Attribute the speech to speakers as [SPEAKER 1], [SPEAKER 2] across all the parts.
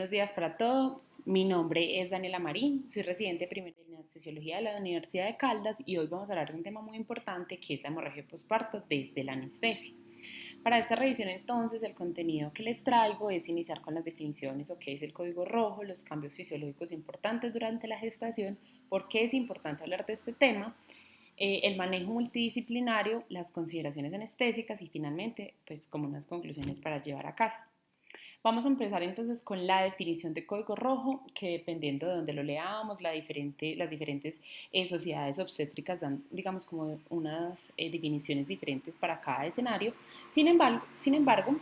[SPEAKER 1] Buenos días para todos. Mi nombre es Daniela Marín, soy residente primera en anestesiología de la Universidad de Caldas y hoy vamos a hablar de un tema muy importante que es la hemorragia postparto desde la anestesia. Para esta revisión entonces el contenido que les traigo es iniciar con las definiciones o qué es el código rojo, los cambios fisiológicos importantes durante la gestación, por qué es importante hablar de este tema, el manejo multidisciplinario, las consideraciones anestésicas y finalmente pues como unas conclusiones para llevar a casa. Vamos a empezar entonces con la definición de código rojo, que dependiendo de donde lo leamos, las diferentes sociedades obstétricas dan, digamos, como unas definiciones diferentes para cada escenario. Sin embargo,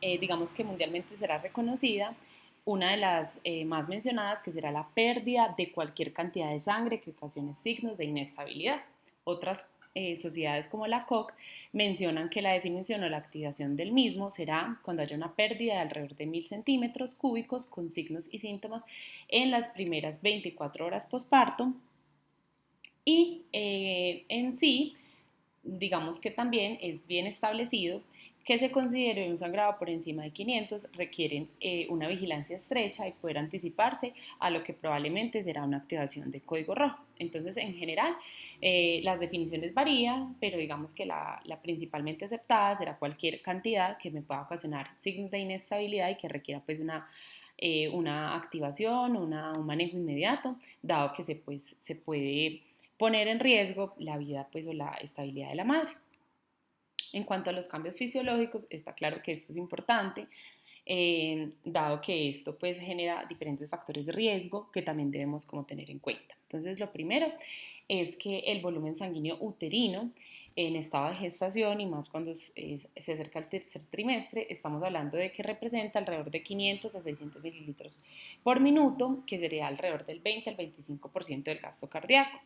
[SPEAKER 1] digamos que mundialmente será reconocida una de las más mencionadas, que será la pérdida de cualquier cantidad de sangre que ocasione signos de inestabilidad. Otras sociedades como la COC mencionan que la definición o la activación del mismo será cuando haya una pérdida de alrededor de 1000 centímetros cúbicos con signos y síntomas en las primeras 24 horas posparto y en sí, digamos que también es bien establecido que se considere un sangrado por encima de 500 requieren una vigilancia estrecha y poder anticiparse a lo que probablemente será una activación de código rojo. Entonces, en general, las definiciones varían, pero digamos que la principalmente aceptada será cualquier cantidad que me pueda ocasionar signos de inestabilidad y que requiera pues una activación, un manejo inmediato, dado que se puede poner en riesgo la vida pues, o la estabilidad de la madre. En cuanto a los cambios fisiológicos, está claro que esto es importante, dado que esto pues genera diferentes factores de riesgo que también debemos como tener en cuenta. Entonces, lo primero es que el volumen sanguíneo uterino en estado de gestación y más cuando se acerca al tercer trimestre, estamos hablando de que representa alrededor de 500 a 600 mililitros por minuto, que sería alrededor del 20 al 25% del gasto cardíaco.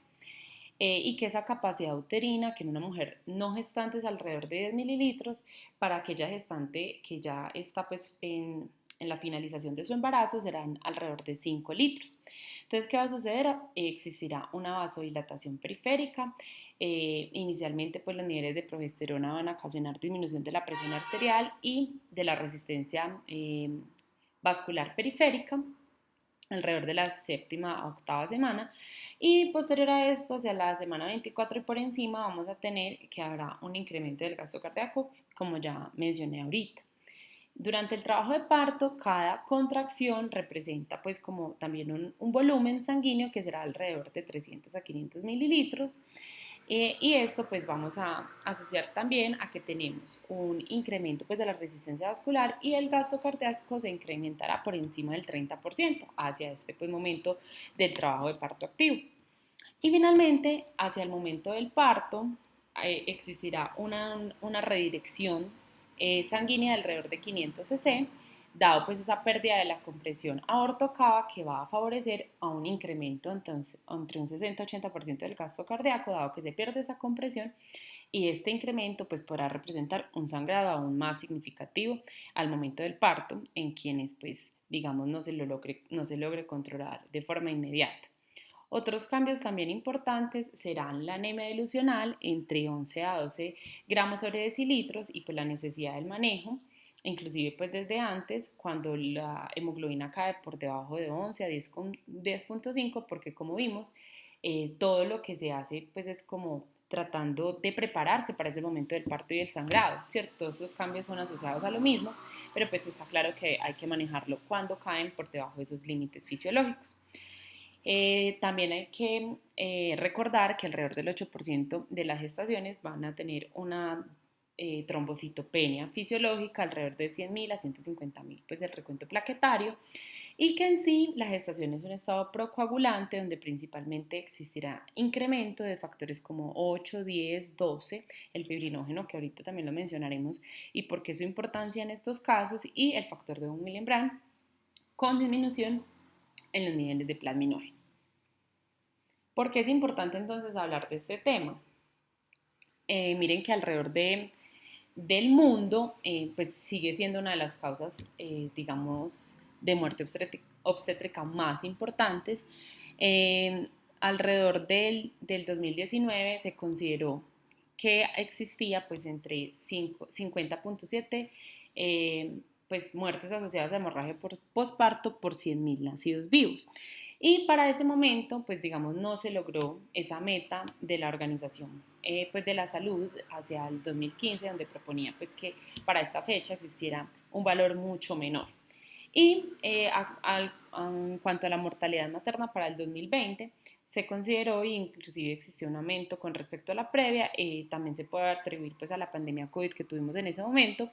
[SPEAKER 1] Y que esa capacidad uterina, que en una mujer no gestante es alrededor de 10 mililitros, para aquella gestante que ya está pues en la finalización de su embarazo serán alrededor de 5 litros. Entonces, ¿qué va a suceder? Existirá una vasodilatación periférica. Inicialmente, pues los niveles de progesterona van a ocasionar disminución de la presión arterial y de la resistencia vascular periférica alrededor de la séptima a octava semana y posterior a esto, hacia la semana 24 y por encima, vamos a tener que habrá un incremento del gasto cardíaco, como ya mencioné ahorita. Durante el trabajo de parto, cada contracción representa pues como también un volumen sanguíneo que será alrededor de 300 a 500 mililitros. Y esto pues vamos a asociar también a que tenemos un incremento pues de la resistencia vascular y el gasto cardíaco se incrementará por encima del 30% hacia este pues momento del trabajo de parto activo. Y finalmente, hacia el momento del parto, existirá una redirección sanguínea de alrededor de 500 cc, dado pues esa pérdida de la compresión aorto-cava que va a favorecer a un incremento entonces, entre un 60-80% del gasto cardíaco, dado que se pierde esa compresión y este incremento pues podrá representar un sangrado aún más significativo al momento del parto en quienes pues digamos no se logre controlar de forma inmediata. Otros cambios también importantes serán la anemia dilucional entre 11 a 12 gramos sobre decilitros y pues la necesidad del manejo, inclusive pues desde antes cuando la hemoglobina cae por debajo de 11 a 10.5 porque como vimos todo lo que se hace pues es como tratando de prepararse para ese momento del parto y del sangrado, ¿cierto? Todos estos cambios son asociados a lo mismo, pero pues está claro que hay que manejarlo cuando caen por debajo de esos límites fisiológicos. También hay que recordar que alrededor del 8% de las gestaciones van a tener una trombocitopenia fisiológica, alrededor de 100.000 a 150.000 pues del recuento plaquetario, y que en sí la gestación es un estado procoagulante donde principalmente existirá incremento de factores como 8, 10, 12, el fibrinógeno que ahorita también lo mencionaremos y por qué su importancia en estos casos, y el factor de von Willebrand con disminución en los niveles de plasminógeno. ¿Por qué es importante entonces hablar de este tema? Miren que del mundo pues sigue siendo una de las causas, digamos, de muerte obstétrica más importantes. Alrededor del 2019 se consideró que existía pues entre 50.7 pues, muertes asociadas a hemorragia por posparto por 100.000 nacidos vivos. Y para ese momento, pues digamos, no se logró esa meta de la Organización pues, de la Salud hacia el 2015, donde proponía pues, que para esta fecha existiera un valor mucho menor. Y en cuanto a la mortalidad materna para el 2020, se consideró e inclusive existió un aumento con respecto a la previa, también se puede atribuir pues a la pandemia COVID que tuvimos en ese momento,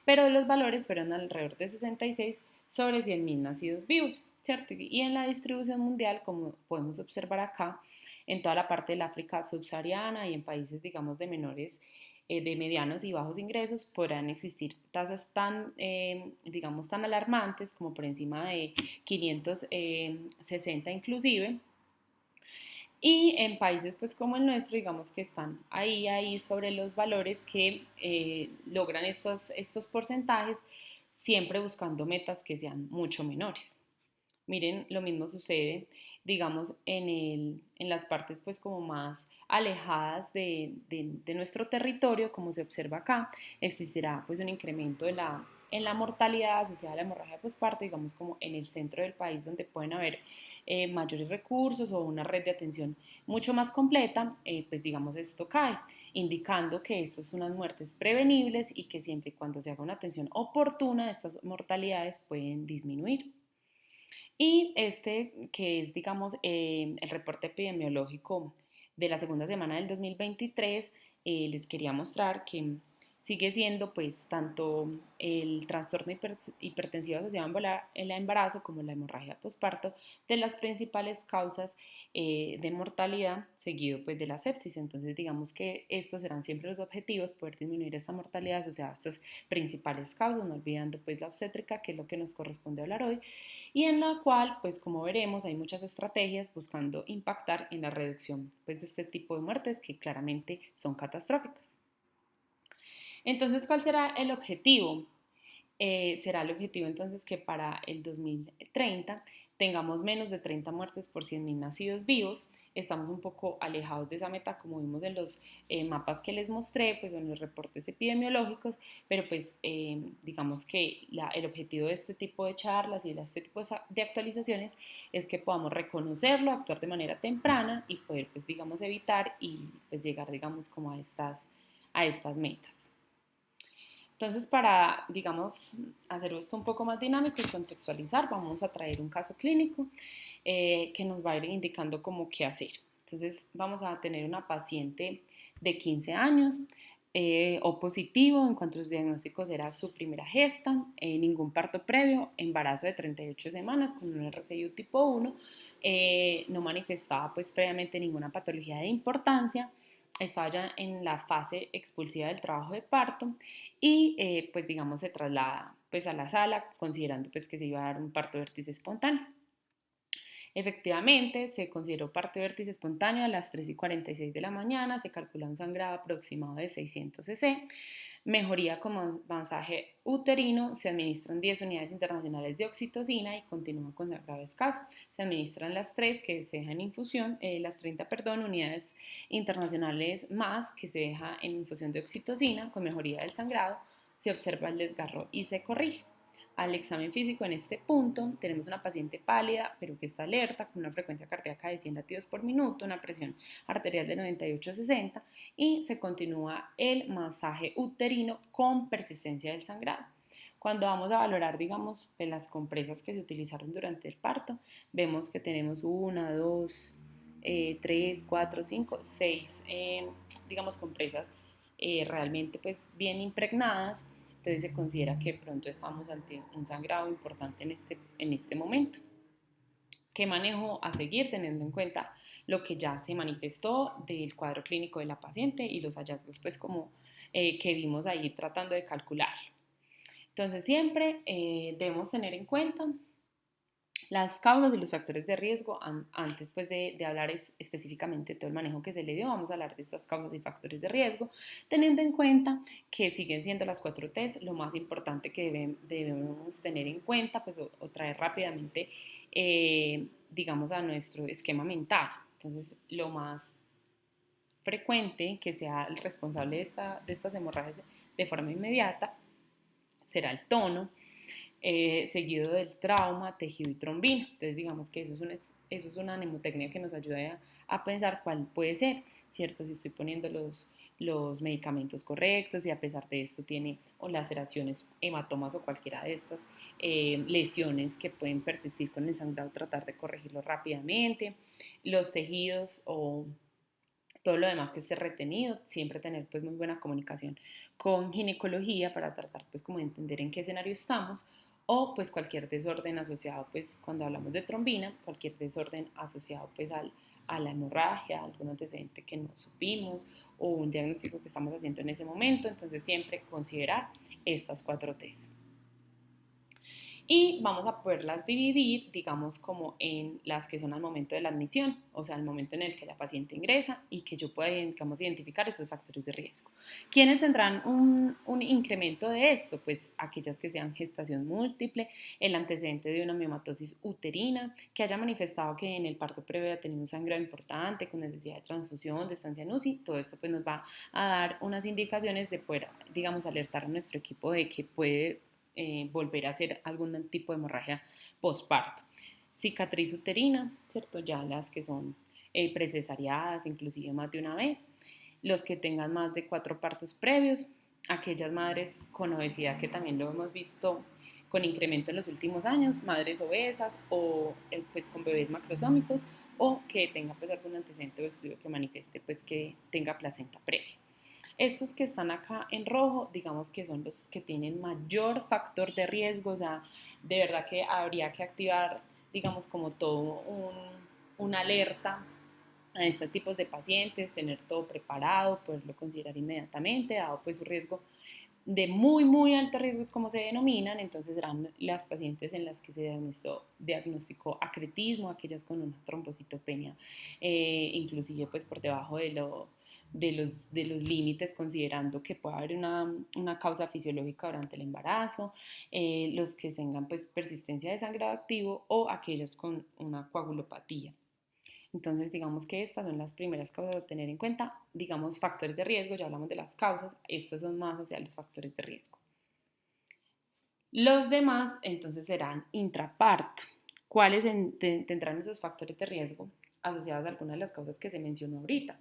[SPEAKER 1] pero los valores fueron alrededor de 66 sobre 100.000 nacidos vivos, ¿cierto? Y en la distribución mundial, como podemos observar acá, en toda la parte del África subsahariana y en países, digamos, de menores de medianos y bajos ingresos podrán existir tasas tan, digamos, tan alarmantes como por encima de 560 inclusive. Y en países pues como el nuestro, digamos que están ahí sobre los valores que logran estos porcentajes, siempre buscando metas que sean mucho menores. Miren, lo mismo sucede, digamos, en las partes pues como más alejadas de nuestro territorio, como se observa acá, existirá pues un incremento en la mortalidad asociada a la hemorragia postparto, digamos como en el centro del país donde pueden haber mayores recursos o una red de atención mucho más completa, pues digamos esto cae, indicando que esto son unas muertes prevenibles y que siempre y cuando se haga una atención oportuna, estas mortalidades pueden disminuir. Y este, que es, digamos, el reporte epidemiológico de la segunda semana del 2023, les quería mostrar que sigue siendo, pues, tanto el trastorno hipertensivo asociado al embarazo como la hemorragia postparto de las principales causas de mortalidad, seguido, pues, de la sepsis. Entonces, digamos que estos serán siempre los objetivos, poder disminuir esta mortalidad asociada a estas principales causas, no olvidando, pues, la obstétrica, que es lo que nos corresponde hablar hoy, y en la cual, pues como veremos, hay muchas estrategias buscando impactar en la reducción pues, de este tipo de muertes que claramente son catastróficas. Entonces, ¿cuál será el objetivo? Será el objetivo entonces que para el 2030 tengamos menos de 30 muertes por 100.000 nacidos vivos. Estamos un poco alejados de esa meta, como vimos en los mapas que les mostré, pues en los reportes epidemiológicos, pero pues digamos que el objetivo de este tipo de charlas y de este tipo de actualizaciones es que podamos reconocerlo, actuar de manera temprana y poder pues digamos evitar y pues llegar digamos como a estas metas. Entonces, para, digamos, hacer esto un poco más dinámico y contextualizar, vamos a traer un caso clínico que nos va a ir indicando cómo qué hacer. Entonces, vamos a tener una paciente de 15 años, O positivo, en cuanto a sus diagnósticos era su primera gesta, ningún parto previo, embarazo de 38 semanas con un RCIU tipo 1, no manifestaba pues previamente ninguna patología de importancia, estaba ya en la fase expulsiva del trabajo de parto y pues digamos se traslada pues a la sala considerando pues que se iba a dar un parto de vértice espontáneo. Efectivamente, se consideró parto de vértice espontáneo a las 3:46 de la mañana, se calcula un sangrado aproximado de 600 cc, mejoría con masaje uterino, se administran 10 unidades internacionales de oxitocina y continúa con sangrado escaso. Se administran las 3 que se dejan en infusión, las 30, perdón, unidades internacionales más que se deja en infusión de oxitocina con mejoría del sangrado, se observa el desgarro y se corrige. Al examen físico en este punto tenemos una paciente pálida pero que está alerta con una frecuencia cardíaca de 100 latidos por minuto, una presión arterial de 98/60 y se continúa el masaje uterino con persistencia del sangrado. Cuando vamos a valorar, digamos, las compresas que se utilizaron durante el parto, vemos que tenemos 1, 2, 3, 4, 5, 6, digamos, compresas realmente pues bien impregnadas. Entonces se considera que pronto estamos ante un sangrado importante en este momento. ¿Qué manejo a seguir teniendo en cuenta lo que ya se manifestó del cuadro clínico de la paciente y los hallazgos pues como que vimos ahí tratando de calcular? Entonces siempre debemos tener en cuenta las causas y los factores de riesgo. Antes pues de hablar específicamente de todo el manejo que se le dio, vamos a hablar de estas causas y factores de riesgo, teniendo en cuenta que siguen siendo las 4 T's lo más importante que debemos tener en cuenta pues, o traer rápidamente digamos a nuestro esquema mental. Entonces lo más frecuente que sea el responsable de estas hemorragias de forma inmediata será el tono. seguido del trauma, tejido y trombina. Entonces digamos que eso es una mnemotecnia que nos ayuda a pensar cuál puede ser, ¿cierto? Si estoy poniendo los medicamentos correctos y a pesar de esto tiene o laceraciones, hematomas o cualquiera de estas lesiones que pueden persistir con el sangrado, tratar de corregirlo rápidamente. Los tejidos o todo lo demás que esté retenido, siempre tener pues muy buena comunicación con ginecología para tratar pues como de entender en qué escenario estamos o pues cualquier desorden asociado pues cuando hablamos de trombina, cualquier desorden asociado pues a la hemorragia, algún antecedente que no supimos o un diagnóstico que estamos haciendo en ese momento, entonces siempre considerar estas 4 T's. Y vamos a poderlas dividir, digamos, como en las que son al momento de la admisión, o sea, al momento en el que la paciente ingresa y que yo pueda, digamos, identificar estos factores de riesgo. ¿Quiénes tendrán un incremento de esto? Pues aquellas que sean gestación múltiple, el antecedente de una miomatosis uterina, que haya manifestado que en el parto previo ha tenido un sangrado importante con necesidad de transfusión, de estancia en UCI, todo esto pues nos va a dar unas indicaciones de poder, digamos, alertar a nuestro equipo de que puede volver a hacer algún tipo de hemorragia postparto. Cicatriz uterina, ¿cierto? Ya las que son precesariadas, inclusive más de una vez. Los que tengan más de 4 partos previos, aquellas madres con obesidad que también lo hemos visto con incremento en los últimos años, madres obesas o pues con bebés macrosómicos o que tenga pues algún antecedente o estudio que manifieste pues que tenga placenta previa. Estos que están acá en rojo, digamos que son los que tienen mayor factor de riesgo, o sea, de verdad que habría que activar, digamos, como todo una alerta a estos tipos de pacientes, tener todo preparado, poderlo considerar inmediatamente, dado pues su riesgo de muy, muy alto riesgo es como se denominan, entonces serán las pacientes en las que se diagnosticó acretismo, aquellas con una trombocitopenia, inclusive pues por debajo de los límites, considerando que puede haber una causa fisiológica durante el embarazo, los que tengan pues persistencia de sangrado activo o aquellas con una coagulopatía. Entonces, digamos que estas son las primeras causas a tener en cuenta. Digamos, factores de riesgo, ya hablamos de las causas, estas son más hacia los factores de riesgo. Los demás, entonces, serán intraparto. ¿Cuáles tendrán esos factores de riesgo asociados a algunas de las causas que se mencionó ahorita?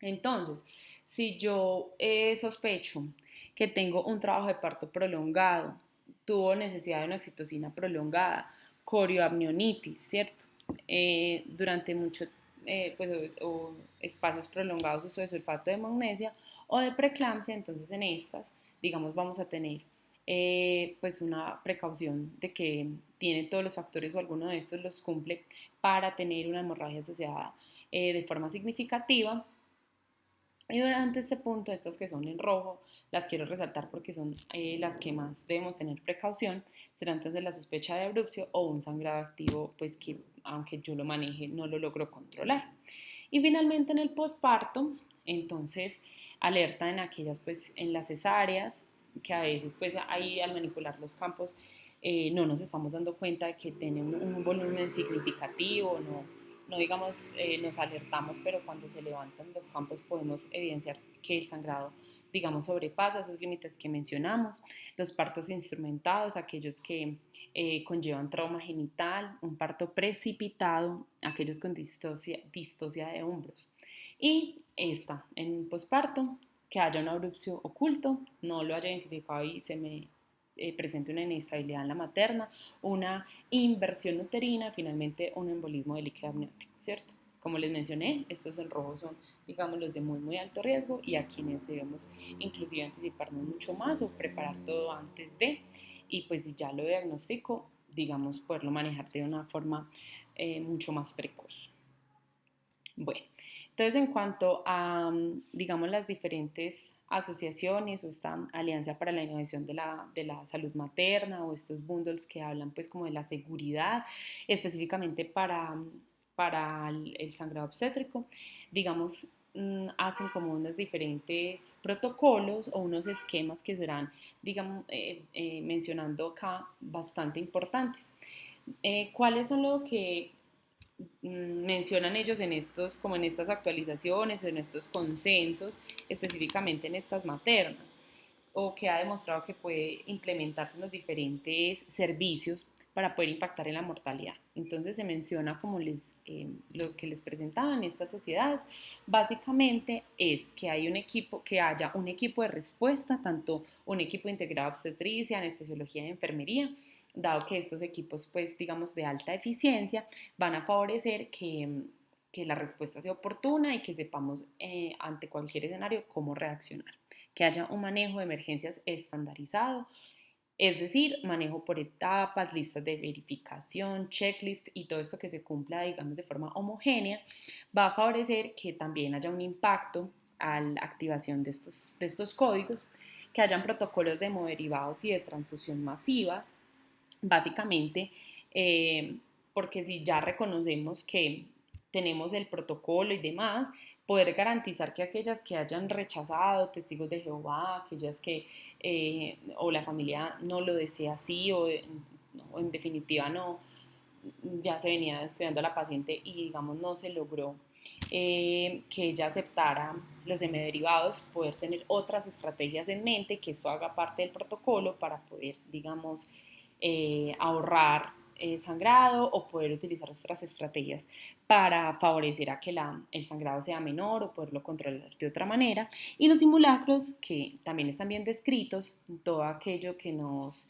[SPEAKER 1] Entonces, si yo sospecho que tengo un trabajo de parto prolongado, tuvo necesidad de una oxitocina prolongada, corioamnionitis, ¿cierto? Durante mucho pues, o espacios prolongados uso de sulfato de magnesia o de preeclampsia, entonces en estas, digamos, vamos a tener pues una precaución de que tiene todos los factores o alguno de estos los cumple para tener una hemorragia asociada de forma significativa. Y durante este punto, estas que son en rojo, las quiero resaltar porque son las que más debemos tener precaución, será entonces la sospecha de abrupcio o un sangrado activo, pues que aunque yo lo maneje, no lo logro controlar. Y finalmente en el posparto, entonces alerta en aquellas, pues en las cesáreas, que a veces pues ahí al manipular los campos no nos estamos dando cuenta de que tienen un volumen significativo, no digamos, nos alertamos, pero cuando se levantan los campos podemos evidenciar que el sangrado, digamos, sobrepasa esos límites que mencionamos. Los partos instrumentados, aquellos que conllevan trauma genital, un parto precipitado, aquellos con distosia de hombros. Y esta, en posparto, que haya un abrupcio oculto, no lo haya identificado y se me presente una inestabilidad en la materna, una inversión uterina, finalmente un embolismo de líquido amniótico, ¿cierto? Como les mencioné, estos en rojo son, digamos, los de muy, muy alto riesgo y a quienes debemos inclusive anticiparnos mucho más o preparar todo antes de, y pues si ya lo diagnostico, digamos, poderlo manejar de una forma mucho más precoz. Bueno, entonces en cuanto a, digamos, las diferentes asociaciones o esta alianza para la innovación de la salud materna o estos bundles que hablan pues como de la seguridad específicamente para el sangrado obstétrico, digamos, hacen como unos diferentes protocolos o unos esquemas que serán, digamos, mencionando acá bastante importantes. ¿Cuáles son lo que mencionan ellos en estos, como en estas actualizaciones, en estos consensos, específicamente en estas maternas? o que ha demostrado que puede implementarse en los diferentes servicios para poder impactar en la mortalidad. Entonces se menciona como lo que les presentaba en estas sociedades, básicamente es que hay un equipo, que haya un equipo de respuesta, tanto un equipo integrado de obstetricia, anestesiología y enfermería, dado que estos equipos, pues digamos, de alta eficiencia, van a favorecer que la respuesta sea oportuna y que sepamos ante cualquier escenario cómo reaccionar. Que haya un manejo de emergencias estandarizado, es decir, manejo por etapas, listas de verificación, checklist y todo esto que se cumpla, digamos, de forma homogénea, va a favorecer que también haya un impacto a la activación de estos códigos, que hayan protocolos de hemoderivados y de transfusión masiva, básicamente, porque si ya reconocemos que tenemos el protocolo y demás, poder garantizar que aquellas que hayan rechazado, testigos de Jehová, aquellas que o la familia no lo desea así o en definitiva no, ya se venía estudiando a la paciente y digamos no se logró que ella aceptara los hemoderivados, poder tener otras estrategias en mente, que esto haga parte del protocolo para poder, digamos, ahorrar sangrado o poder utilizar otras estrategias para favorecer a que el sangrado sea menor o poderlo controlar de otra manera. Y los simulacros, que también están bien descritos, todo aquello que nos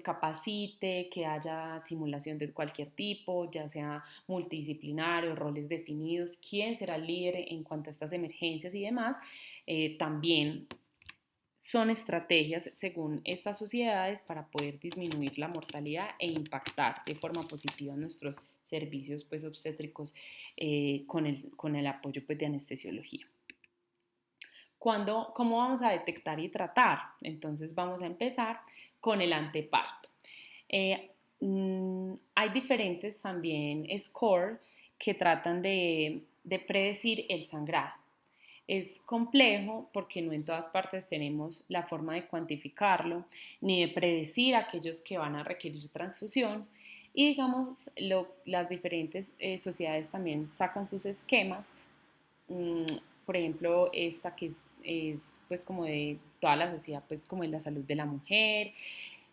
[SPEAKER 1] capacite, que haya simulación de cualquier tipo, ya sea multidisciplinario, roles definidos, quién será el líder en cuanto a estas emergencias y demás, también son estrategias según estas sociedades para poder disminuir la mortalidad e impactar de forma positiva nuestros servicios pues, obstétricos con el apoyo pues, de anestesiología. ¿Cómo vamos a detectar y tratar? Entonces vamos a empezar con el anteparto. Hay diferentes también scores que tratan de predecir el sangrado. Es complejo porque no en todas partes tenemos la forma de cuantificarlo ni de predecir a aquellos que van a requerir transfusión y digamos las diferentes sociedades también sacan sus esquemas. Por ejemplo, esta que es, pues como de toda la sociedad, pues como de la salud de la mujer,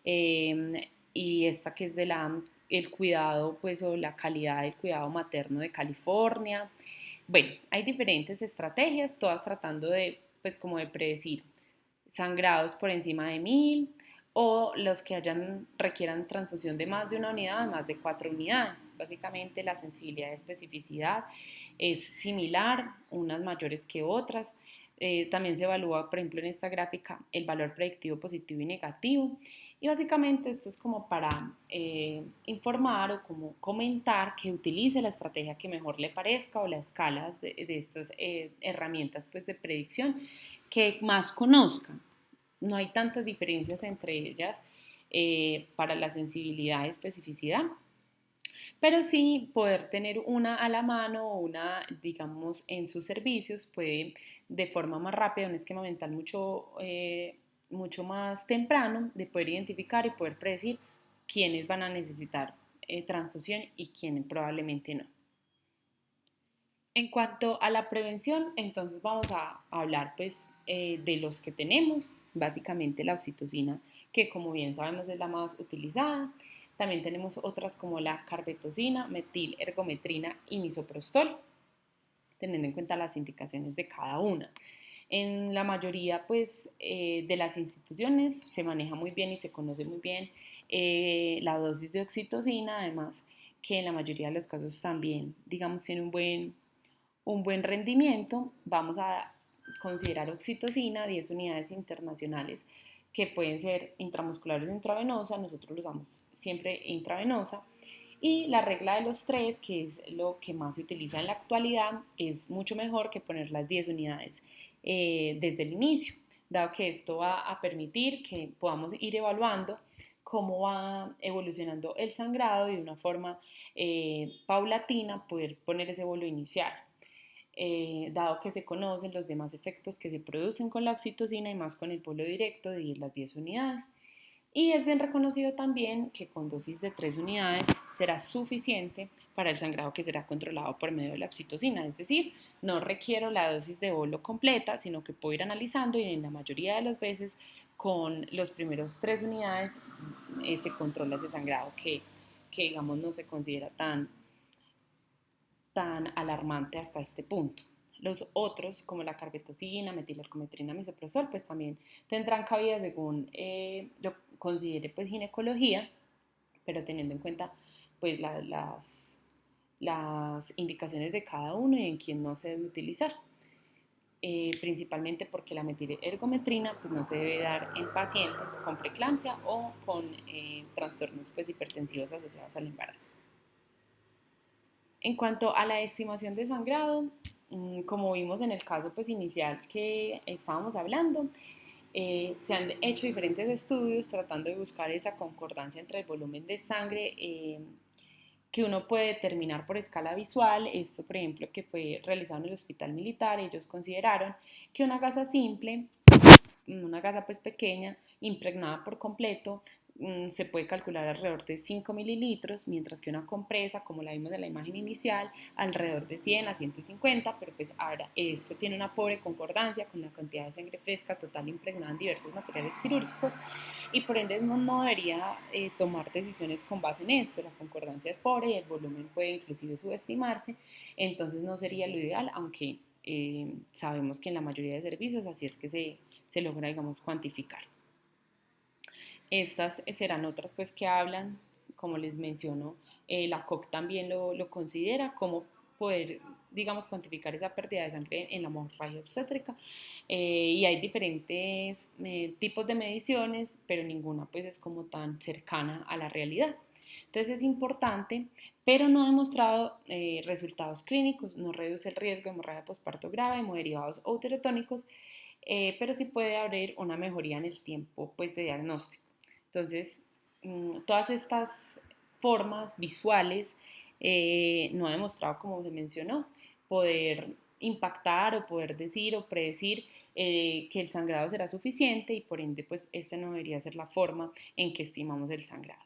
[SPEAKER 1] y esta que es el cuidado, pues o la calidad del cuidado materno de California. Bueno, hay diferentes estrategias, todas tratando de, pues como de predecir sangrados por encima de 1000 o los que requieran transfusión de más de una unidad, más de 4 unidades. Básicamente la sensibilidad de especificidad es similar, unas mayores que otras. También se evalúa, por ejemplo, en esta gráfica, el valor predictivo positivo y negativo. Y básicamente esto es como para informar o como comentar que utilice la estrategia que mejor le parezca o las escalas de estas herramientas pues, de predicción que más conozca. No hay tantas diferencias entre ellas para la sensibilidad y especificidad, pero sí poder tener una a la mano o una, digamos, en sus servicios puede de forma más rápida, un esquema mental mucho más temprano, de poder identificar y poder predecir quiénes van a necesitar transfusión y quiénes probablemente no. En cuanto a la prevención, entonces vamos a hablar pues de los que tenemos, básicamente la oxitocina, que como bien sabemos es la más utilizada. También tenemos otras como la carbetocina, metilergometrina y misoprostol, teniendo en cuenta las indicaciones de cada una. En la mayoría pues, de las instituciones se maneja muy bien y se conoce muy bien la dosis de oxitocina, además que en la mayoría de los casos también, digamos, tiene un buen rendimiento. Vamos a considerar oxitocina, 10 unidades internacionales que pueden ser intramusculares o intravenosas, nosotros lo usamos siempre intravenosa. Y la regla de los 3, que es lo que más se utiliza en la actualidad, es mucho mejor que poner las 10 unidades desde el inicio, dado que esto va a permitir que podamos ir evaluando cómo va evolucionando el sangrado y de una forma paulatina poder poner ese bolo inicial. Dado que se conocen los demás efectos que se producen con la oxitocina y más con el polo directo de las 10 unidades. Y es bien reconocido también que con dosis de 3 unidades será suficiente para el sangrado que será controlado por medio de la oxitocina, es decir, no requiero la dosis de bolo completa, sino que puedo ir analizando y en la mayoría de las veces con los primeros 3 unidades se controla ese sangrado que digamos no se considera tan alarmante hasta este punto. Los otros, como la carbetocina, metilarcometrina, misoprostol, pues también tendrán cabida según lo considere pues ginecología, pero teniendo en cuenta pues las indicaciones de cada uno y en quién no se debe utilizar. Principalmente porque la metilergometrina pues, no se debe dar en pacientes con preeclampsia o con trastornos pues, hipertensivos asociados al embarazo. En cuanto a la estimación de sangrado, como vimos en el caso pues, inicial que estábamos hablando, se han hecho diferentes estudios tratando de buscar esa concordancia entre el volumen de sangre que uno puede determinar por escala visual. Esto, por ejemplo, que fue realizado en el hospital militar, ellos consideraron que una gasa simple, una gasa pues pequeña, impregnada por completo, se puede calcular alrededor de 5 mililitros, mientras que una compresa, como la vimos en la imagen inicial, alrededor de 100 a 150, pero pues ahora esto tiene una pobre concordancia con la cantidad de sangre fresca total impregnada en diversos materiales quirúrgicos y por ende no debería tomar decisiones con base en esto. La concordancia es pobre y el volumen puede inclusive subestimarse, entonces no sería lo ideal, aunque sabemos que en la mayoría de servicios así es que se logra, digamos, cuantificar. Estas serán otras pues que hablan, como les menciono, la COC también lo considera, cómo poder, digamos, cuantificar esa pérdida de sangre en la hemorragia obstétrica. Y hay diferentes tipos de mediciones, pero ninguna pues es como tan cercana a la realidad. Entonces es importante, pero no ha demostrado resultados clínicos, no reduce el riesgo de hemorragia posparto grave, hemoderivados o uterotónicos, pero sí puede haber una mejoría en el tiempo pues, de diagnóstico. Entonces, todas estas formas visuales no ha demostrado, como se mencionó, poder impactar o poder decir o predecir que el sangrado será suficiente y por ende, pues esta no debería ser la forma en que estimamos el sangrado.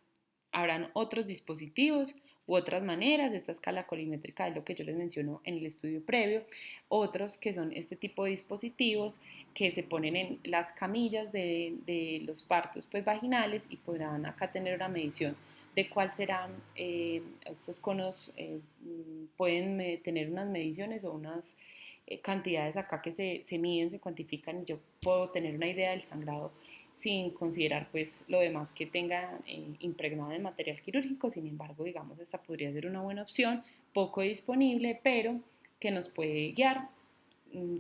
[SPEAKER 1] Habrán otros dispositivos u otras maneras, esta escala colimétrica es lo que yo les menciono en el estudio previo, otros que son este tipo de dispositivos que se ponen en las camillas de los partos pues, vaginales y podrán acá tener una medición de cuál serán estos conos, pueden tener unas mediciones o unas cantidades acá que se miden, se cuantifican y yo puedo tener una idea del sangrado sin considerar pues lo demás que tenga impregnado en material quirúrgico. Sin embargo, digamos, esta podría ser una buena opción, poco disponible, pero que nos puede guiar,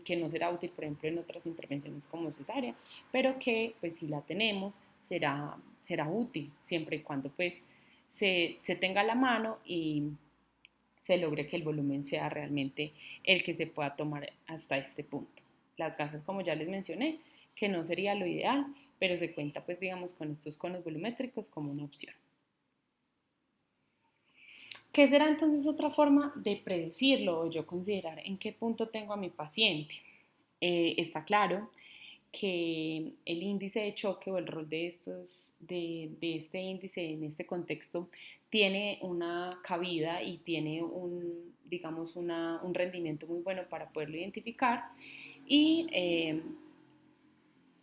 [SPEAKER 1] que no será útil, por ejemplo, en otras intervenciones como cesárea, pero que pues si la tenemos será útil siempre y cuando pues se tenga a la mano y se logre que el volumen sea realmente el que se pueda tomar hasta este punto. Las gasas, como ya les mencioné, que no sería lo ideal, pero se cuenta pues digamos con estos conos volumétricos como una opción. ¿Qué será entonces otra forma de predecirlo o yo considerar en qué punto tengo a mi paciente? Está claro que el índice de choque o el rol de este índice en este contexto tiene una cabida y tiene digamos, un rendimiento muy bueno para poderlo identificar y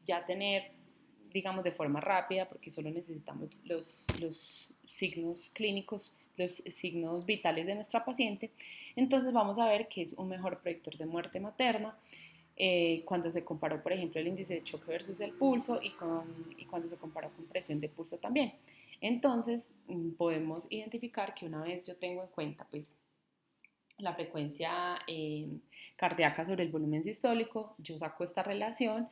[SPEAKER 1] ya tener, digamos, de forma rápida, porque solo necesitamos los signos clínicos, los signos vitales de nuestra paciente, entonces vamos a ver que es un mejor predictor de muerte materna, cuando se comparó, por ejemplo, el índice de choque versus el pulso y cuando se comparó con presión de pulso también. Entonces, podemos identificar que una vez yo tengo en cuenta, pues, la frecuencia cardíaca sobre el volumen sistólico, yo saco esta relación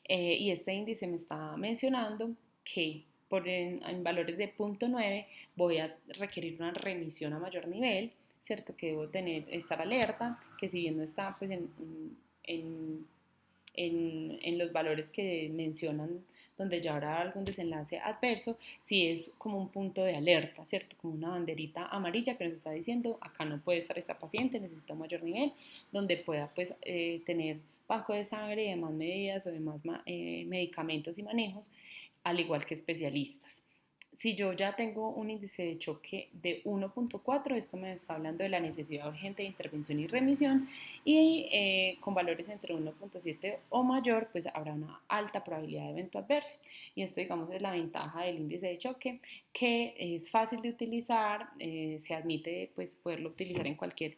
[SPEAKER 1] y este índice me está mencionando que en valores de 0.9 voy a requerir una remisión a mayor nivel, ¿cierto? Que debo estar alerta, que si bien no está pues, en, en los valores que mencionan donde ya habrá algún desenlace adverso, si es como un punto de alerta, ¿cierto? Como una banderita amarilla que nos está diciendo, acá no puede estar esta paciente, necesita un mayor nivel, donde pueda pues tener banco de sangre y demás medidas o demás medicamentos y manejos, al igual que especialistas. si yo ya tengo un índice de choque de 1.4, esto me está hablando de la necesidad urgente de intervención y remisión, y con valores entre 1.7 o mayor, pues habrá una alta probabilidad de evento adverso. Y esto, digamos, es la ventaja del índice de choque, que es fácil de utilizar, se admite pues poderlo utilizar en cualquier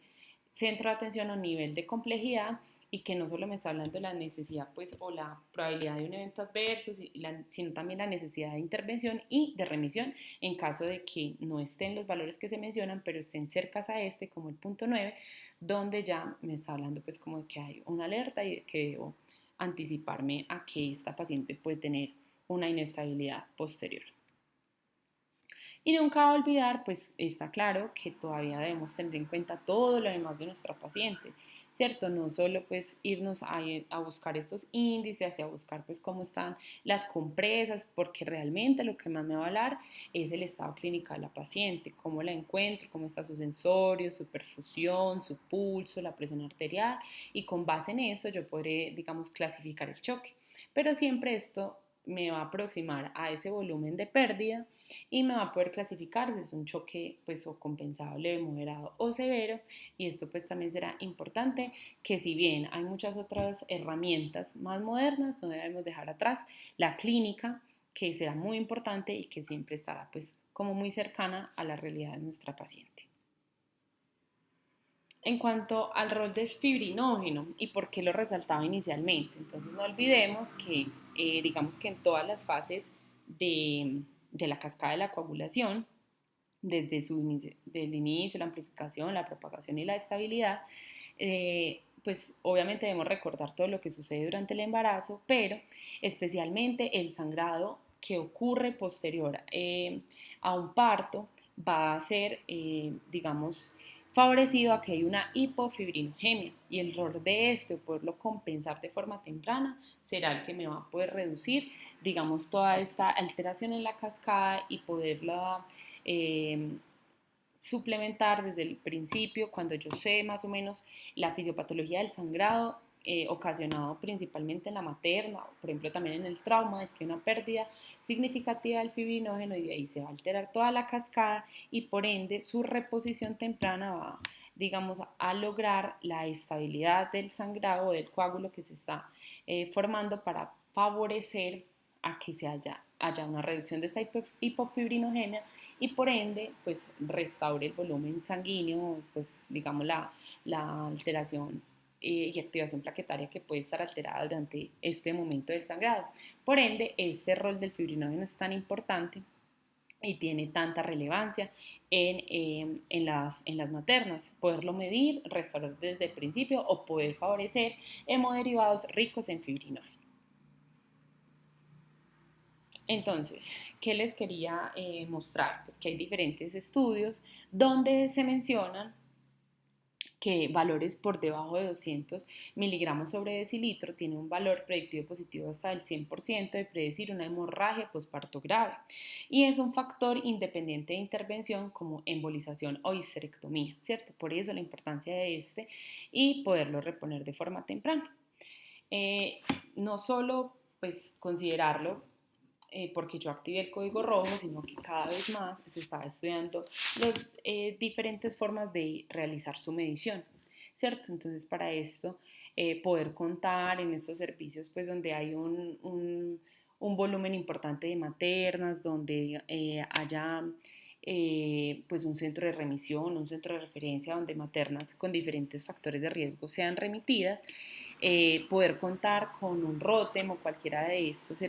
[SPEAKER 1] centro de atención o nivel de complejidad, y que no solo me está hablando de la necesidad pues o la probabilidad de un evento adverso, sino también la necesidad de intervención y de remisión en caso de que no estén los valores que se mencionan, pero estén cercas a este, como el punto 9, donde ya me está hablando pues como de que hay una alerta y de que debo anticiparme a que esta paciente puede tener una inestabilidad posterior. Y nunca olvidar, pues está claro que todavía debemos tener en cuenta todo lo demás de nuestra paciente, ¿cierto? No solo pues irnos a buscar estos índices y a buscar pues cómo están las compresas, porque realmente lo que más me va a hablar es el estado clínico de la paciente, cómo la encuentro, cómo está su sensorio, su perfusión, su pulso, la presión arterial, y con base en eso yo podré, digamos, clasificar el choque. Pero siempre esto me va a aproximar a ese volumen de pérdida y me va a poder clasificar si es un choque pues o compensado, leve, moderado o severo. Y esto pues también será importante, que si bien hay muchas otras herramientas más modernas, no debemos dejar atrás la clínica, que será muy importante y que siempre estará pues como muy cercana a la realidad de nuestra paciente. En cuanto al rol del fibrinógeno y por qué lo resaltaba inicialmente, entonces no olvidemos que digamos que en todas las fases de la cascada de la coagulación, desde del inicio, la amplificación, la propagación y la estabilidad, pues obviamente debemos recordar todo lo que sucede durante el embarazo, pero especialmente el sangrado que ocurre posterior a un parto va a ser, digamos, favorecido a que hay una hipofibrinogenia, y el rol de este, poderlo compensar de forma temprana, será el que me va a poder reducir, digamos, toda esta alteración en la cascada y poderla suplementar desde el principio, cuando yo sé más o menos la fisiopatología del sangrado, ocasionado principalmente en la materna, por ejemplo también en el trauma, es que hay una pérdida significativa del fibrinógeno y de ahí se va a alterar toda la cascada, y por ende su reposición temprana va, digamos, a lograr la estabilidad del sangrado o del coágulo que se está formando, para favorecer a que haya una reducción de esta hipofibrinogenia, y por ende pues restaure el volumen sanguíneo, pues digamos la alteración y activación plaquetaria que puede estar alterada durante este momento del sangrado. Por ende, este rol del fibrinógeno es tan importante y tiene tanta relevancia en las maternas, poderlo medir, restaurar desde el principio o poder favorecer hemoderivados ricos en fibrinógeno. Entonces, ¿qué les quería mostrar? Pues que hay diferentes estudios donde se mencionan que valores por debajo de 200 miligramos sobre decilitro tienen un valor predictivo positivo hasta el 100% de predecir una hemorragia posparto grave, y es un factor independiente de intervención como embolización o histerectomía, ¿cierto? Por eso la importancia de este y poderlo reponer de forma temprana. No solo pues considerarlo porque yo activé el código rojo, sino que cada vez más se está estudiando las diferentes formas de realizar su medición, ¿cierto? Entonces, para esto, poder contar en estos servicios, pues, donde hay un volumen importante de maternas, donde haya pues un centro de remisión, un centro de referencia donde maternas con diferentes factores de riesgo sean remitidas, poder contar con un ROTEM o cualquiera de estos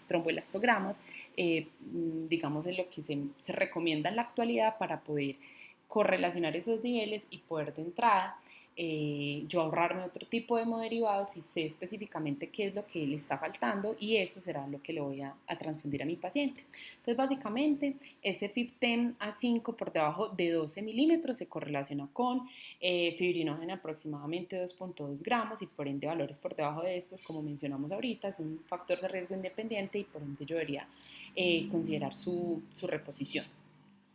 [SPEAKER 1] tromboelastogramas, digamos en lo que se recomienda en la actualidad para poder correlacionar esos niveles y poder de entrada yo ahorrarme otro tipo de hemoderivados si sé específicamente qué es lo que le está faltando, y eso será lo que le voy a transfundir a mi paciente. Entonces básicamente ese FIB-10 A5 por debajo de 12 milímetros se correlaciona con fibrinógeno aproximadamente 2.2 gramos, y por ende valores por debajo de estos, como mencionamos ahorita, es un factor de riesgo independiente y por ende yo debería considerar su reposición.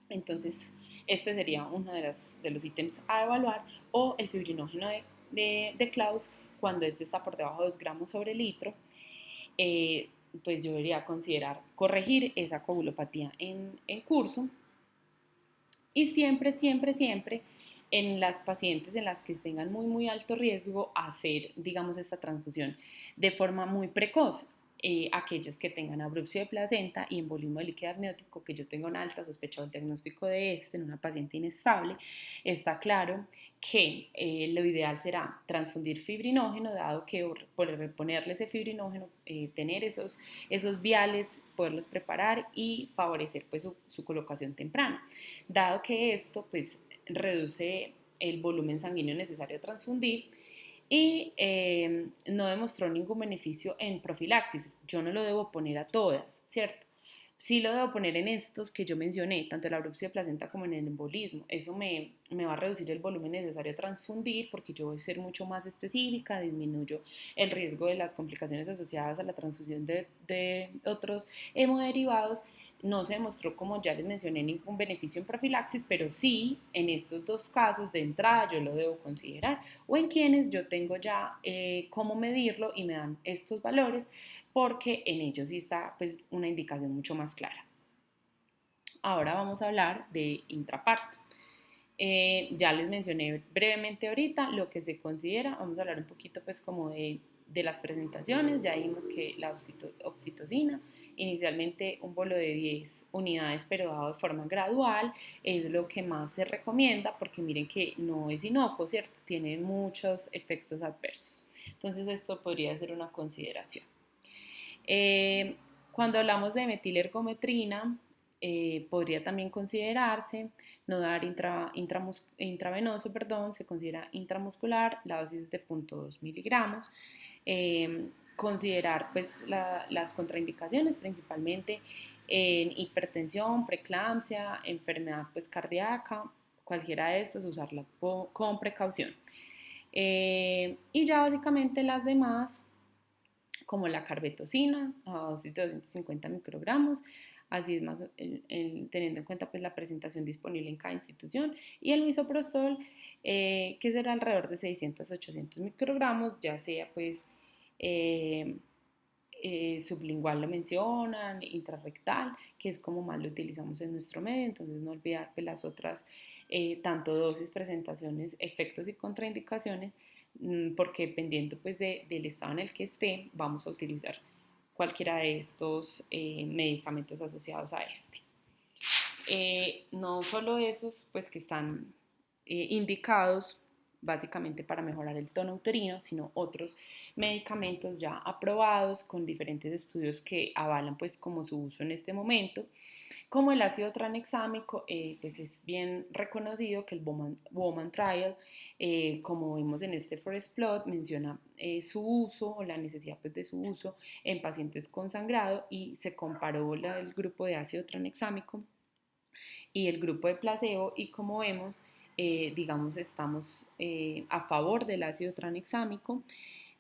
[SPEAKER 1] Entonces, este sería uno de los ítems a evaluar, o el fibrinógeno de Claus cuando este está por debajo de 2 gramos sobre litro. pues yo debería considerar corregir esa coagulopatía en curso. Y siempre, siempre, siempre en las pacientes en las que tengan muy, muy alto riesgo hacer, digamos, esta transfusión de forma muy precoz. Aquellos que tengan abrupción de placenta y embolismo de líquido amniótico, que yo tengo una alta sospecha del diagnóstico de este en una paciente inestable, está claro que lo ideal será transfundir fibrinógeno, dado que por reponerle ese fibrinógeno, tener esos viales, poderlos preparar y favorecer pues su colocación temprana, dado que esto pues reduce el volumen sanguíneo necesario a transfundir y no demostró ningún beneficio en profilaxis. Yo no lo debo poner a todas, ¿cierto? Sí lo debo poner en estos que yo mencioné, tanto en la abrupción de placenta como en el embolismo. Eso me va a reducir el volumen necesario a transfundir porque yo voy a ser mucho más específica, disminuyo el riesgo de las complicaciones asociadas a la transfusión de otros hemoderivados. No se demostró, como ya les mencioné, ningún beneficio en profilaxis, pero sí en estos dos casos de entrada yo lo debo considerar, o en quienes yo tengo ya cómo medirlo y me dan estos valores, porque en ellos sí está pues, una indicación mucho más clara. Ahora vamos a hablar de intraparto. Ya les mencioné brevemente ahorita lo que se considera, vamos a hablar un poquito pues como de las presentaciones. Ya vimos que la oxitocina, inicialmente un bolo de 10 unidades pero dado de forma gradual, es lo que más se recomienda porque miren que no es inocuo, ¿cierto? Tiene muchos efectos adversos. Entonces esto podría ser una consideración. Eh, Cuando hablamos de metilergometrina, podría también considerarse no dar intravenoso, perdón, se considera intramuscular, la dosis de 0.2 miligramos. Considerar pues las contraindicaciones principalmente en hipertensión, preeclampsia, enfermedad pues cardíaca, cualquiera de estos usarla con precaución. Y ya básicamente las demás como la carbetocina a dosis de 250 microgramos, así es más teniendo en cuenta pues la presentación disponible en cada institución, y el misoprostol que será alrededor de 600-800 microgramos, ya sea pues eh, sublingual lo mencionan, intrarrectal, que es como más lo utilizamos en nuestro medio, entonces no olvidar pues, las otras tanto dosis, presentaciones, efectos y contraindicaciones, porque dependiendo pues del estado en el que esté, vamos a utilizar cualquiera de estos medicamentos asociados a este. No solo esos pues que están indicados básicamente para mejorar el tono uterino, sino otros medicamentos ya aprobados con diferentes estudios que avalan pues como su uso en este momento, como el ácido tranexámico, pues es bien reconocido que el Woman Trial, como vimos en este Forest Plot, menciona su uso o la necesidad pues, de su uso en pacientes con sangrado y se comparó el grupo de ácido tranexámico y el grupo de placebo y como vemos, digamos, estamos a favor del ácido tranexámico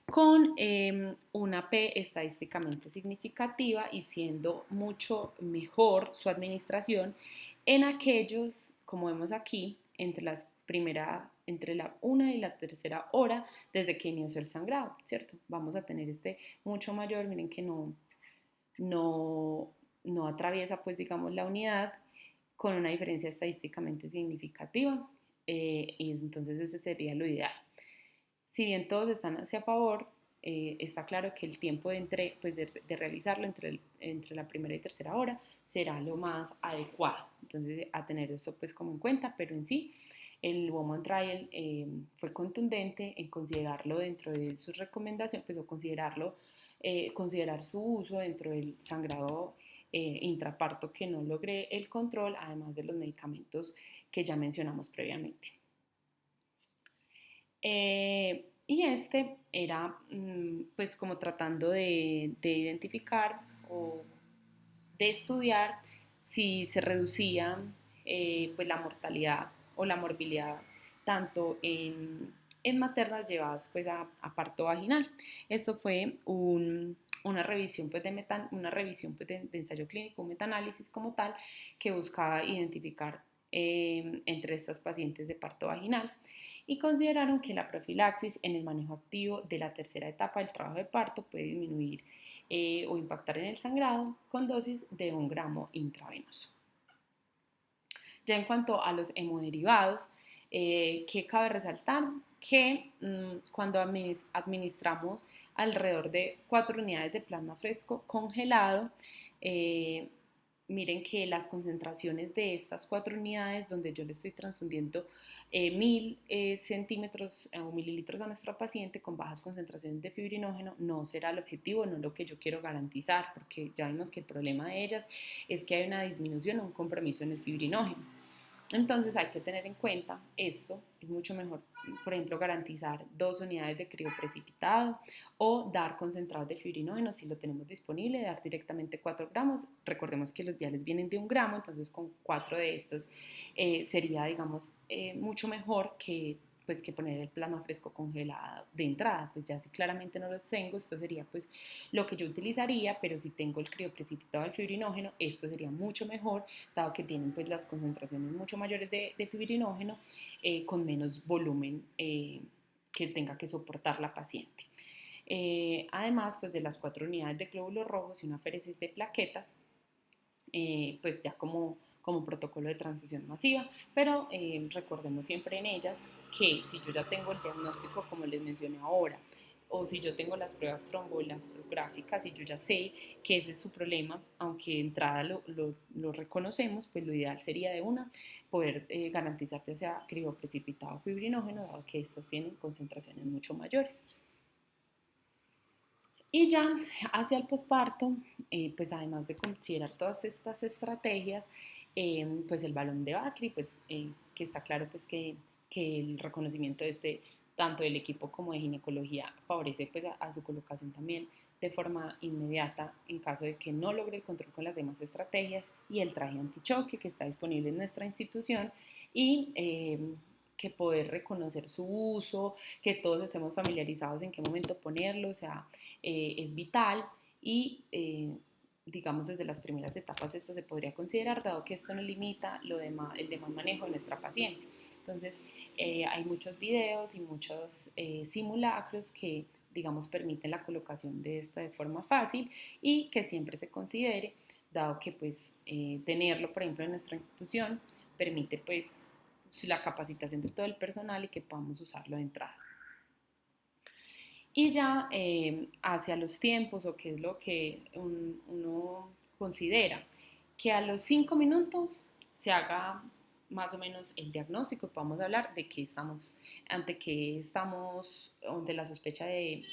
[SPEAKER 1] con una P estadísticamente significativa y siendo mucho mejor su administración en aquellos, como vemos aquí, entre la una y la tercera hora desde que inició el sangrado, ¿cierto? Vamos a tener este mucho mayor, miren que no, no atraviesa, pues, digamos, la unidad con una diferencia estadísticamente significativa, y entonces ese sería lo ideal. Si bien todos están hacia favor, está claro que el tiempo pues de realizarlo entre la primera y tercera hora será lo más adecuado. Entonces, a tener esto pues como en cuenta, pero en sí, el Woman Trial fue contundente en considerarlo dentro de sus recomendaciones, pues o considerar su uso dentro del sangrado intraparto que no logre el control, además de los medicamentos que ya mencionamos previamente. Y este era pues como tratando de identificar o de estudiar si se reducía pues la mortalidad o la morbilidad tanto en maternas llevadas pues a parto vaginal. Esto fue una revisión pues de ensayo clínico, un metaanálisis como tal, que buscaba identificar entre estas pacientes de parto vaginal y consideraron que la profilaxis en el manejo activo de la tercera etapa del trabajo de parto puede disminuir o impactar en el sangrado con dosis de 1 gramo intravenoso. Ya en cuanto a los hemoderivados, ¿qué cabe resaltar? Que cuando administramos alrededor de 4 unidades de plasma fresco congelado, eh, miren que las concentraciones de estas 4 unidades, donde yo le estoy transfundiendo 1000 centímetros o mililitros a nuestro paciente con bajas concentraciones de fibrinógeno, no será el objetivo, no es lo que yo quiero garantizar, porque ya vimos que el problema de ellas es que hay una disminución o un compromiso en el fibrinógeno. Entonces hay que tener en cuenta esto, es mucho mejor, por ejemplo, garantizar 2 unidades de crioprecipitado o dar concentrados de fibrinógeno si lo tenemos disponible, dar directamente 4 gramos. Recordemos que los viales vienen de 1 gramo, entonces con 4 de estos sería, digamos, mucho mejor que poner el plasma fresco congelado de entrada. Pues ya si claramente no los tengo, esto sería pues lo que yo utilizaría, pero si tengo el crioprecipitado del fibrinógeno, esto sería mucho mejor, dado que tienen pues las concentraciones mucho mayores de fibrinógeno con menos volumen que tenga que soportar la paciente. Además pues de las 4 unidades de glóbulos rojos y una féresis de plaquetas, pues ya como protocolo de transfusión masiva, pero recordemos siempre en ellas que si yo ya tengo el diagnóstico, como les mencioné ahora, o si yo tengo las pruebas tromboelastrográficas y yo ya sé que ese es su problema, aunque de entrada lo reconocemos, pues lo ideal sería de una poder garantizar que sea crioprecipitado fibrinógeno, dado que estas tienen concentraciones mucho mayores. Y ya hacia el posparto, pues además de considerar todas estas estrategias, pues el balón de Bacri, pues que está claro pues que el reconocimiento de tanto del equipo como de ginecología favorece pues a su colocación también de forma inmediata en caso de que no logre el control con las demás estrategias, y el traje antichoque que está disponible en nuestra institución y que poder reconocer su uso, que todos estemos familiarizados en qué momento ponerlo, o sea, es vital y digamos desde las primeras etapas esto se podría considerar, dado que esto no limita el demás manejo de nuestra paciente. Entonces hay muchos videos y muchos simulacros que digamos permiten la colocación de esta de forma fácil y que siempre se considere, dado que pues tenerlo por ejemplo en nuestra institución permite pues la capacitación de todo el personal y que podamos usarlo de entrada. Y ya hacia los tiempos, o qué es lo que uno considera, que a los 5 minutos se haga más o menos el diagnóstico, podamos hablar de qué estamos, ante qué estamos, ante la sospecha de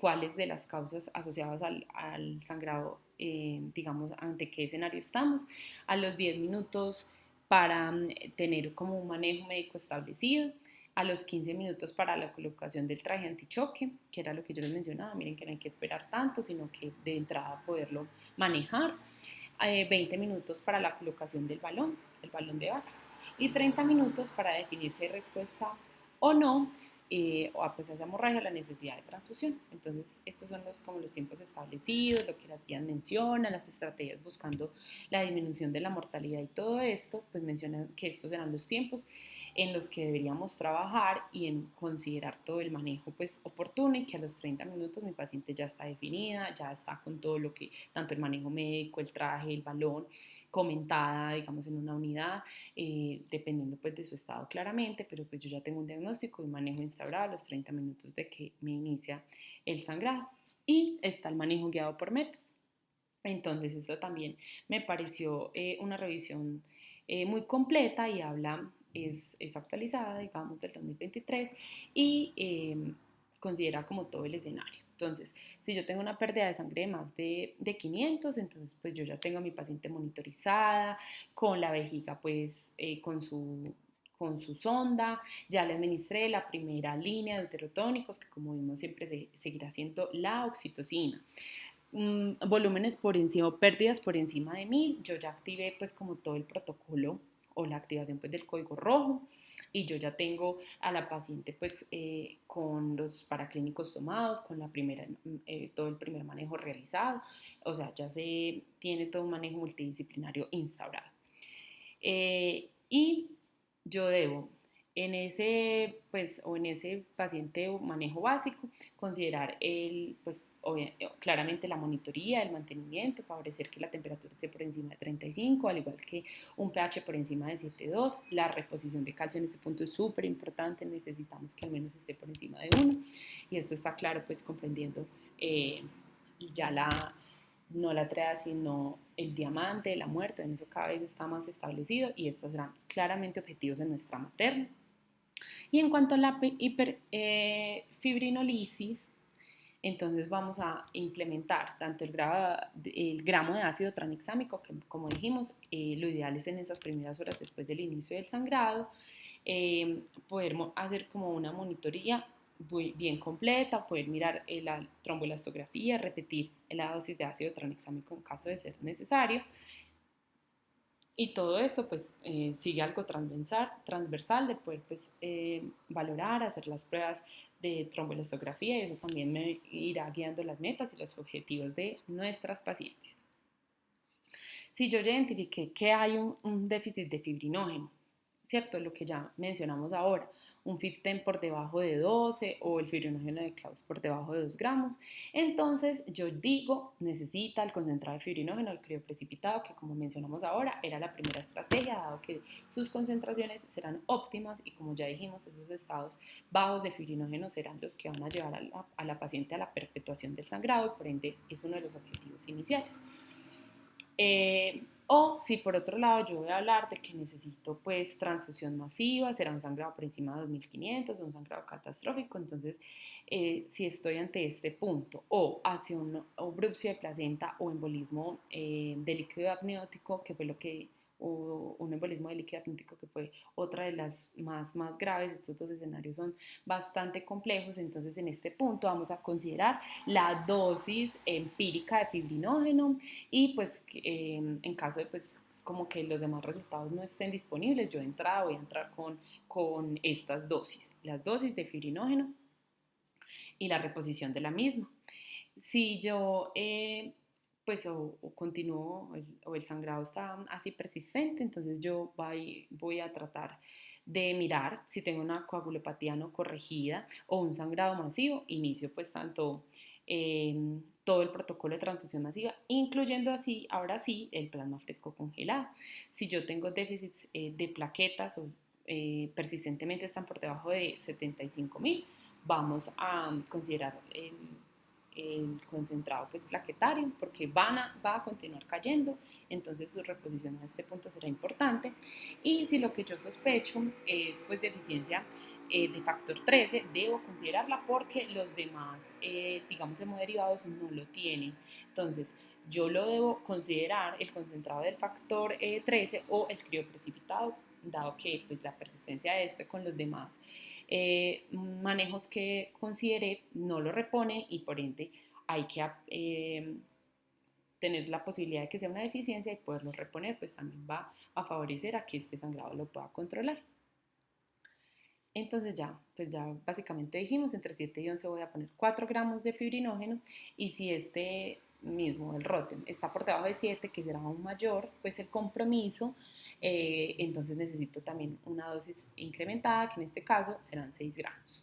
[SPEAKER 1] cuáles de las causas asociadas al sangrado, digamos, ante qué escenario estamos. A los 10 minutos para tener como un manejo médico establecido, a los 15 minutos para la colocación del traje antichoque, que era lo que yo les mencionaba, miren que no hay que esperar tanto, sino que de entrada poderlo manejar, 20 minutos para la colocación del balón, el balón de Bacri, y 30 minutos para definir si hay respuesta o no, o a pesar de hemorragia, la necesidad de transfusión. Entonces, estos son como los tiempos establecidos, lo que las guías mencionan, las estrategias buscando la disminución de la mortalidad y todo esto, pues mencionan que estos serán los tiempos en los que deberíamos trabajar y en considerar todo el manejo pues oportuno, y que a los 30 minutos mi paciente ya está definida, ya está con todo lo que, tanto el manejo médico, el traje, el balón, comentada, digamos, en una unidad, dependiendo pues de su estado claramente, pero pues yo ya tengo un diagnóstico y manejo instaurado a los 30 minutos de que me inicia el sangrado. Y está el manejo guiado por metas. Entonces, esto también me pareció una revisión muy completa y es actualizada, digamos, del 2023 y considera como todo el escenario. Entonces, si yo tengo una pérdida de sangre de más de 500, entonces pues yo ya tengo a mi paciente monitorizada, con la vejiga pues con su sonda, ya le administré la primera línea de uterotónicos, que como vimos siempre seguirá siendo la oxitocina. Volúmenes por encima, pérdidas por encima de 1000, yo ya activé pues como todo el protocolo o la activación pues del código rojo, y yo ya tengo a la paciente pues con los paraclínicos tomados, con todo el primer manejo realizado, o sea, ya se tiene todo un manejo multidisciplinario instaurado. Y yo debo En ese, pues, o en ese paciente o manejo básico, considerar claramente la monitoría, el mantenimiento, favorecer que la temperatura esté por encima de 35, al igual que un pH por encima de 7,2. La reposición de calcio en este punto es súper importante, necesitamos que al menos esté por encima de 1. Y esto está claro, pues, comprendiendo eh, ya no la TREA, sino el diamante, la muerte, en eso cada vez está más establecido y estos serán claramente objetivos de nuestra materna. Y en cuanto a la fibrinolisis, entonces vamos a implementar tanto el gramo de ácido tranexámico, que como dijimos, lo ideal es en esas primeras horas después del inicio del sangrado, poder hacer como una monitoría bien completa, poder mirar la tromboelastografía, repetir la dosis de ácido tranexámico en caso de ser necesario. Y todo esto pues sigue algo transversal de poder pues valorar, hacer las pruebas de tromboelastografía, y eso también me irá guiando las metas y los objetivos de nuestras pacientes. Si yo ya identifiqué que hay un déficit de fibrinógeno, ¿cierto? Lo que ya mencionamos ahora, un FIB-10 por debajo de 12 o el fibrinógeno de Claus por debajo de 2 gramos. Entonces yo digo, necesita el concentrado de fibrinógeno, el crioprecipitado, que como mencionamos ahora, era la primera estrategia, dado que sus concentraciones serán óptimas y como ya dijimos, esos estados bajos de fibrinógeno serán los que van a llevar a la paciente a la perpetuación del sangrado y por ende es uno de los objetivos iniciales. O si por otro lado yo voy a hablar de que necesito pues transfusión masiva, será un sangrado por encima de 2.500 o un sangrado catastrófico, entonces si estoy ante este punto o hacia una abrupción de placenta o embolismo de líquido amniótico, que fue lo que o un embolismo de líquido amniótico, que fue otra de las más graves. Estos dos escenarios son bastante complejos, entonces en este punto vamos a considerar la dosis empírica de fibrinógeno y pues en caso de pues como que los demás resultados no estén disponibles, yo de entrada voy a entrar con estas dosis, las dosis de fibrinógeno y la reposición de la misma. Si yo pues o continúo o el sangrado está así persistente, entonces yo voy a tratar de mirar si tengo una coagulopatía no corregida o un sangrado masivo. Inicio pues tanto todo el protocolo de transfusión masiva, incluyendo así, ahora sí, el plasma fresco congelado. Si yo tengo déficits de plaquetas o persistentemente están por debajo de 75.000, vamos a considerar el concentrado pues plaquetario porque va a continuar cayendo, entonces su reposición a este punto será importante. Y si lo que yo sospecho es pues deficiencia de factor 13, debo considerarla porque los demás, digamos, hemoderivados no lo tienen. Entonces, yo lo debo considerar el concentrado del factor 13 o el crioprecipitado, dado que pues, la persistencia de este con los demás manejos que consideré no lo repone y por ende hay que tener la posibilidad de que sea una deficiencia y poderlo reponer, pues también va a favorecer a que este sangrado lo pueda controlar. Entonces pues ya básicamente dijimos, entre 7 y 11 voy a poner 4 gramos de fibrinógeno y si este mismo, el ROTEM, está por debajo de 7, que será aún mayor, pues el compromiso, entonces necesito también una dosis incrementada, que en este caso serán 6 gramos.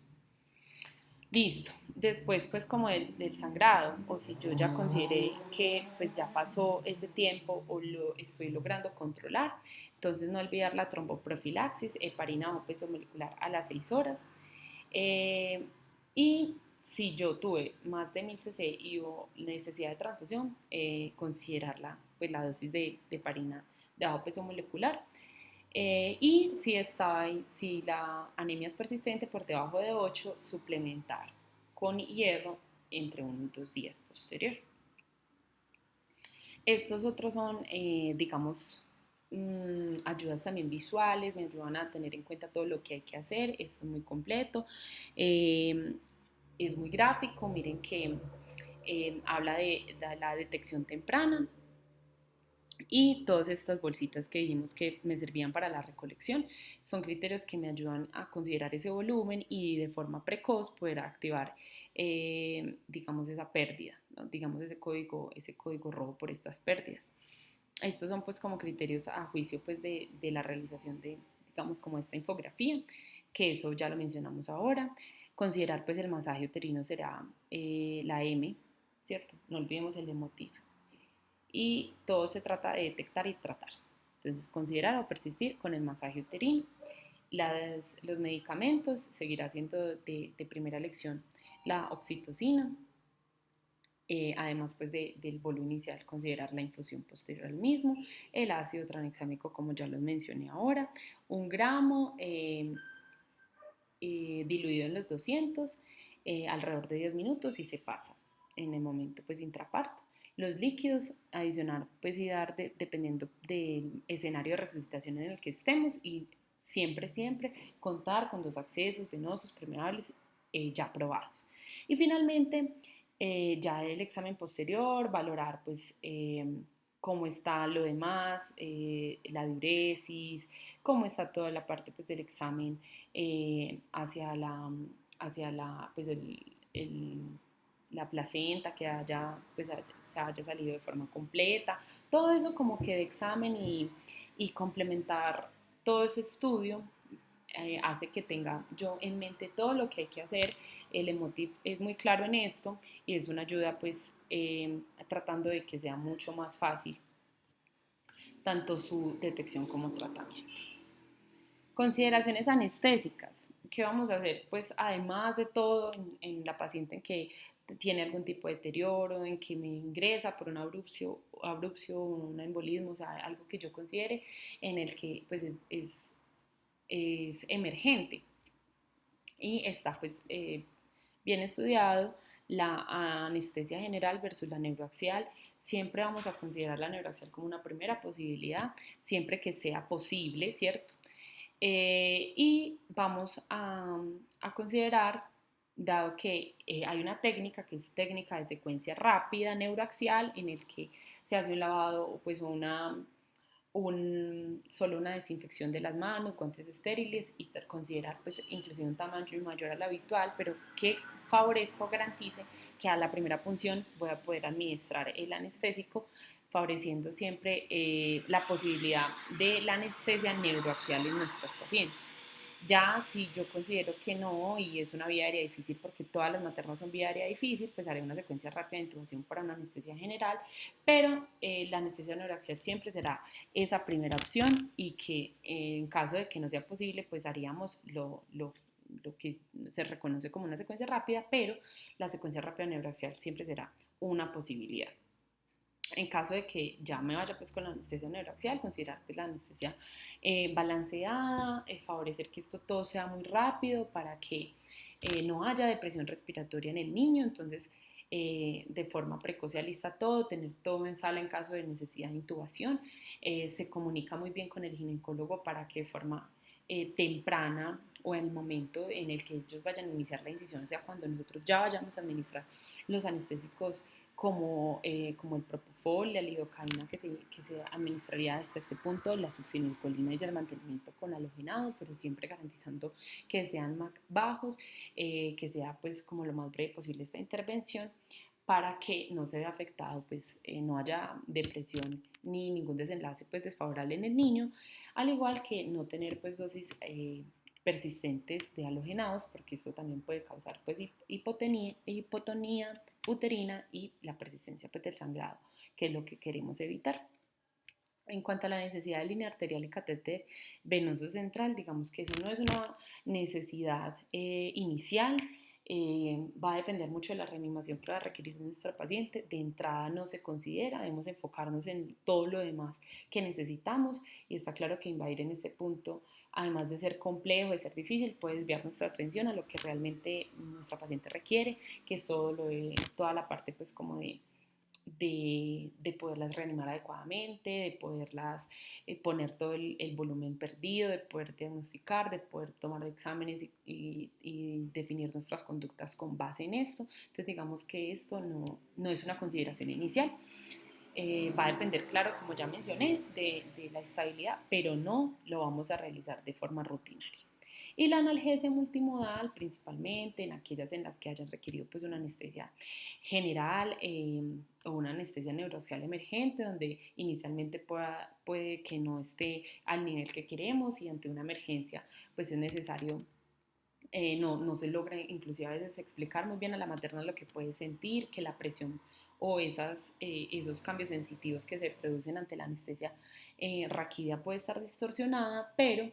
[SPEAKER 1] Listo. Después, pues como del sangrado, o si yo ya consideré que pues ya pasó ese tiempo o lo estoy logrando controlar, entonces no olvidar la tromboprofilaxis, heparina bajo peso molecular a las 6 horas. Y si yo tuve más de 1000 cc y hubo necesidad de transfusión, considerar pues, la dosis de heparina de bajo peso molecular. Y si la anemia es persistente por debajo de 8, suplementar con hierro entre 1 y 2 días posterior. Estos otros son, digamos, ayudas también visuales, me ayudan a tener en cuenta todo lo que hay que hacer, es muy completo, es muy gráfico, miren que habla de la detección temprana, y todas estas bolsitas que dijimos que me servían para la recolección son criterios que me ayudan a considerar ese volumen y de forma precoz poder activar, digamos, esa pérdida, ¿no? Digamos, ese código rojo por estas pérdidas. Estos son pues como criterios a juicio pues de la realización de, digamos, como esta infografía. que eso ya lo mencionamos ahora. Considerar pues el masaje uterino será la M, ¿cierto? No olvidemos el emotivo. Y todo se trata de detectar y tratar. Entonces, considerar o persistir con el masaje uterino. Los medicamentos, seguirá siendo de primera elección la oxitocina, además pues del bolo inicial, considerar la infusión posterior al mismo, el ácido tranexámico como ya lo mencioné ahora, 1 gramo diluido en los 200, alrededor de 10 minutos y se pasa en el momento pues intraparto. Los líquidos, adicionar pues y dar dependiendo del escenario de resucitación en el que estemos y siempre contar con 2 accesos venosos permeables ya probados. Y finalmente, ya el examen posterior, valorar pues cómo está lo demás, la diuresis, cómo está toda la parte pues, del examen hacia la, pues la placenta que pues, se haya salido de forma completa, todo eso como que de examen y complementar todo ese estudio hace que tenga yo en mente todo lo que hay que hacer. El emotif es muy claro en esto y es una ayuda pues tratando de que sea mucho más fácil tanto su detección como tratamiento. Consideraciones anestésicas. ¿Qué vamos a hacer? Pues además de todo en la paciente en que tiene algún tipo de deterioro, en que me ingresa por un abrupcio, un embolismo, o sea, algo que yo considere en el que pues es emergente y está pues bien estudiado la anestesia general versus la neuroaxial. Siempre vamos a considerar la neuroaxial como una primera posibilidad, siempre que sea posible, ¿cierto? Y vamos a considerar, dado que hay una técnica que es técnica de secuencia rápida neuroaxial, en el que se hace un lavado, pues solo una desinfección de las manos, guantes estériles y considerar pues inclusive un tamaño mayor al habitual, pero que favorezca o garantice que a la primera punción voy a poder administrar el anestésico, favoreciendo siempre la posibilidad de la anestesia neuroaxial en nuestras pacientes. Ya si yo considero que no y es una vía aérea difícil porque todas las maternas son vía aérea difícil, pues haré una secuencia rápida de intubación para una anestesia general, pero la anestesia neuroaxial siempre será esa primera opción y que en caso de que no sea posible, pues haríamos lo que se reconoce como una secuencia rápida, pero la secuencia rápida neuroaxial siempre será una posibilidad. En caso de que ya me vaya pues con la anestesia neuroaxial, considerar pues la anestesia balanceada, favorecer que esto todo sea muy rápido para que no haya depresión respiratoria en el niño, entonces de forma precoz se alista todo, tener todo en sala en caso de necesidad de intubación, se comunica muy bien con el ginecólogo para que de forma temprana o en el momento en el que ellos vayan a iniciar la incisión, o sea, cuando nosotros ya vayamos a administrar los anestésicos como el propofol, la lidocaína que se administraría hasta este punto, la succinilcolina y el mantenimiento con halogenado, pero siempre garantizando que sean MAC bajos, que sea pues como lo más breve posible esta intervención para que no se vea afectado, pues no haya depresión ni ningún desenlace pues desfavorable en el niño, al igual que no tener pues dosis persistentes de halogenados, porque esto también puede causar pues hipotonía uterina y la persistencia pues, del sangrado, que es lo que queremos evitar. En cuanto a la necesidad de línea arterial y catéter venoso central, digamos que eso no es una necesidad inicial, va a depender mucho de la reanimación que va a requerir nuestra paciente. De entrada no se considera, debemos enfocarnos en todo lo demás que necesitamos y está claro que invadir en este punto, además de ser complejo, de ser difícil, puede desviar nuestra atención a lo que realmente nuestra paciente requiere, que es toda la parte pues como de poderlas reanimar adecuadamente, de poderlas poner todo el volumen perdido, de poder diagnosticar, de poder tomar exámenes y definir nuestras conductas con base en esto. Entonces digamos que esto no es una consideración inicial. Va a depender, claro, como ya mencioné, de la estabilidad, pero no lo vamos a realizar de forma rutinaria. Y la analgesia multimodal, principalmente en aquellas en las que hayan requerido pues, una anestesia general o una anestesia neuroaxial emergente, donde inicialmente puede que no esté al nivel que queremos y ante una emergencia pues es necesario no se logra inclusive a veces explicar muy bien a la materna lo que puede sentir, que la presión o esos cambios sensitivos que se producen ante la anestesia raquídea puede estar distorsionada, pero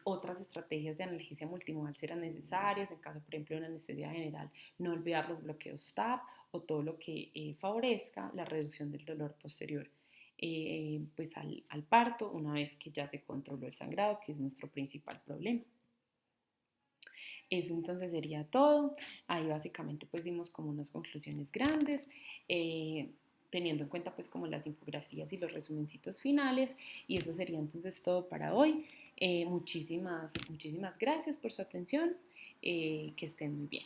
[SPEAKER 1] otras estrategias de analgesia multimodal serán necesarias, en caso, por ejemplo, de una anestesia general, no olvidar los bloqueos TAP o todo lo que favorezca la reducción del dolor posterior pues al parto, una vez que ya se controló el sangrado, que es nuestro principal problema. Eso entonces sería todo. Ahí básicamente pues dimos como unas conclusiones grandes, teniendo en cuenta pues como las infografías y los resumencitos finales. Y eso sería entonces todo para hoy. Muchísimas gracias por su atención. Que estén muy bien.